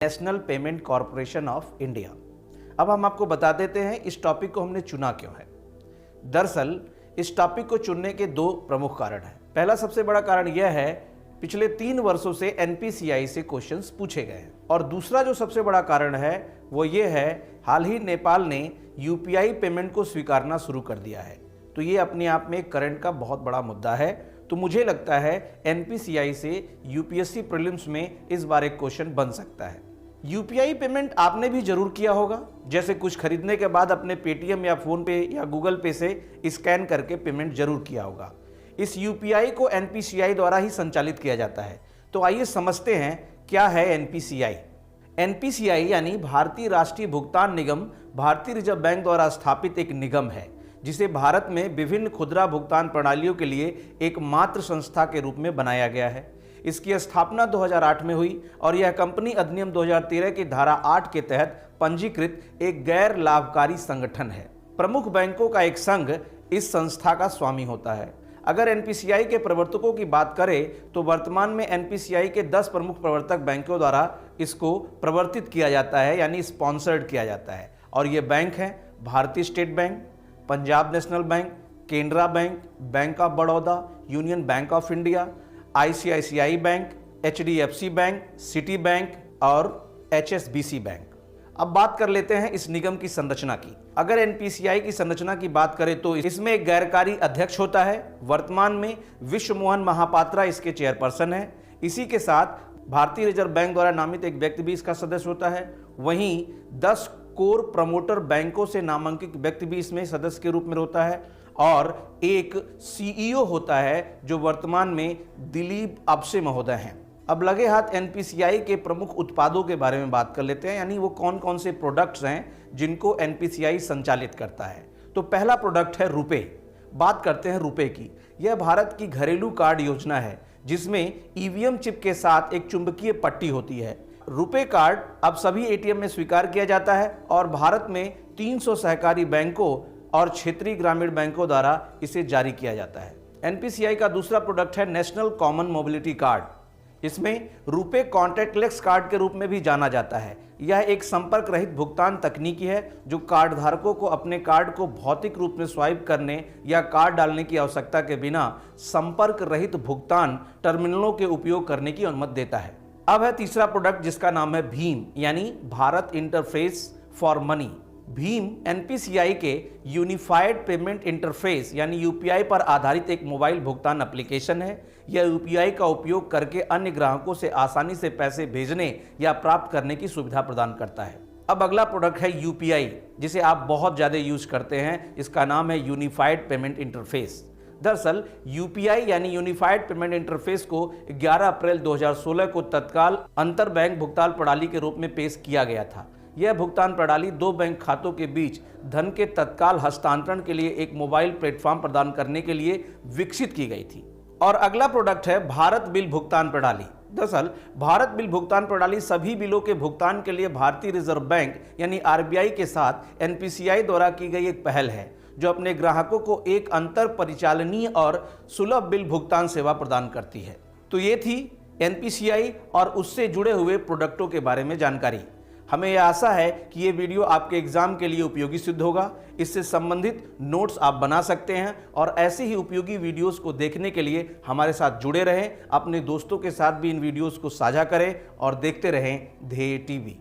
National payment corporation of India. अब हम आपको बता देते हैं इस टॉपिक को हमने चुना क्यों है। दरअसल इस टॉपिक को चुनने के दो प्रमुख कारण हैं। पहला सबसे बड़ा कारण यह है पिछले 3 वर्षों से एनपीसीआई से क्वेश्चंस पूछे गए हैं, और दूसरा जो सबसे बड़ा कारण है वो ये है हाल ही नेपाल ने यूपीआई पेमेंट को स्वीकारना शुरू कर दिया है। तो ये अपने आप में करंट का बहुत बड़ा मुद्दा है। तो मुझे लगता है एनपीसीआई से यूपीएससी प्रीलिम्स में इस बार एक क्वेश्चन बन सकता है। यूपीआई पेमेंट आपने भी जरूर किया होगा, जैसे कुछ खरीदने के बाद अपने पेटीएम या फोन पे या गूगल पे से स्कैन करके पेमेंट जरूर किया होगा। इस यूपीआई को एनपीसीआई द्वारा ही संचालित किया जाता है। तो आइए समझते हैं क्या है एनपीसीआई। एनपीसीआई यानी भारतीय राष्ट्रीय भुगतान निगम भारतीय रिजर्व बैंक द्वारा स्थापित एक निगम है, जिसे भारत में विभिन्न खुदरा भुगतान प्रणालियों के लिए एक मात्र संस्था के रूप में बनाया गया है। इसकी स्थापना 2008 में हुई और यह कंपनी अधिनियम 2013 की धारा 8 के तहत पंजीकृत एक गैर लाभकारी संगठन है। प्रमुख बैंकों का एक संघ इस संस्था का स्वामी होता है। अगर एनपीसीआई के प्रवर्तकों की बात करें तो वर्तमान में एनपीसीआई के 10 प्रमुख प्रवर्तक बैंकों द्वारा इसको प्रवर्तित किया जाता है, यानी स्पॉन्सर्ड किया जाता है। और ये बैंक हैं भारतीय state bank, Punjab national bank, Canara bank, bank of Baroda, union bank of India, ICICI bank, HDFC bank, city bank और एचएसबीसी बैंक। अब बात कर लेते हैं इस निगम की संरचना की। अगर एनपीसीआई की संरचना की बात करें तो इसमें एक गैरकारी अध्यक्ष होता है। वर्तमान में विश्व मोहन महापात्रा इसके चेयरपर्सन है। इसी के साथ भारतीय रिजर्व बैंक द्वारा नामित एक व्यक्ति भी इसका सदस्य होता है। वहीं 10 कोर प्रमोटर बैंकों से नामांकित व्यक्ति भी इसमें सदस्य के रूप में होता है, और एक सीईओ होता है जो वर्तमान में दिलीप आपसे महोदय हैं। अब लगे हाथ एनपीसीआई के प्रमुख उत्पादों के बारे में बात कर लेते हैं, यानी वो कौन कौन से प्रोडक्ट्स हैं जिनको एनपीसीआई संचालित करता है। तो पहला प्रोडक्ट है रुपे। बात करते हैं रुपे की। यह भारत की घरेलू कार्ड योजना है जिसमें ईवीएम चिप के साथ एक चुंबकीय पट्टी होती है। रुपे कार्ड अब सभी एटीएम में स्वीकार किया जाता है और भारत में 300 सहकारी बैंकों और क्षेत्रीय ग्रामीण बैंकों द्वारा इसे जारी किया जाता है। एनपीसीआई का दूसरा प्रोडक्ट है नेशनल कॉमन मोबिलिटी कार्ड। इसमें रुपे कॉन्टैक्टलेस कार्ड के रूप में भी जाना जाता है। यह एक संपर्क रहित भुगतान तकनीकी है जो कार्ड धारकों को अपने कार्ड को भौतिक रूप में स्वाइप करने या कार्ड डालने की आवश्यकता के बिना संपर्क रहित भुगतान टर्मिनलों के उपयोग करने की अनुमति देता है। अब है तीसरा प्रोडक्ट जिसका नाम है भीम, यानी Bharat interface for money. Bhim NPCI के यूनिफाइड पेमेंट इंटरफेस यानी यूपीआई पर आधारित एक मोबाइल भुगतान एप्लीकेशन है। यह यूपीआई का उपयोग करके अन्य ग्राहकों से आसानी से पैसे भेजने या प्राप्त करने की सुविधा प्रदान करता है। अब अगला प्रोडक्ट है यूपीआई, जिसे आप बहुत ज़्यादा यूज करते हैं। इसका नाम है यूनिफाइड पेमेंट इंटरफेस। दरअसल यूपीआई यानी यूनिफाइड पेमेंट इंटरफेस को 11 अप्रैल 2016 को तत्काल अंतर बैंक भुगतान प्रणाली के रूप में पेश किया गया था। यह भुगतान प्रणाली 2 बैंक खातों के बीच धन के तत्काल हस्तांतरण के लिए एक मोबाइल प्लेटफॉर्म प्रदान करने के लिए विकसित की गई थी। और अगला प्रोडक्ट है भारत बिल भुगतान प्रणाली। दरअसल भारत बिल भुगतान प्रणाली सभी बिलों के भुगतान के लिए भारतीय रिजर्व बैंक यानी आरबीआई के साथ एनपीसीआई द्वारा की गई एक पहल है, जो अपने ग्राहकों को एक अंतर परिचालनीय और सुलभ बिल भुगतान सेवा प्रदान करती है। तो ये थी एनपीसीआई और उससे जुड़े हुए प्रोडक्टों के बारे में जानकारी। हमें यह आशा है कि ये वीडियो आपके एग्जाम के लिए उपयोगी सिद्ध होगा। इससे संबंधित नोट्स आप बना सकते हैं और ऐसे ही उपयोगी वीडियोस को देखने के लिए हमारे साथ जुड़े रहें। अपने दोस्तों के साथ भी इन वीडियोस को साझा करें और देखते रहें ध्येय टीवी।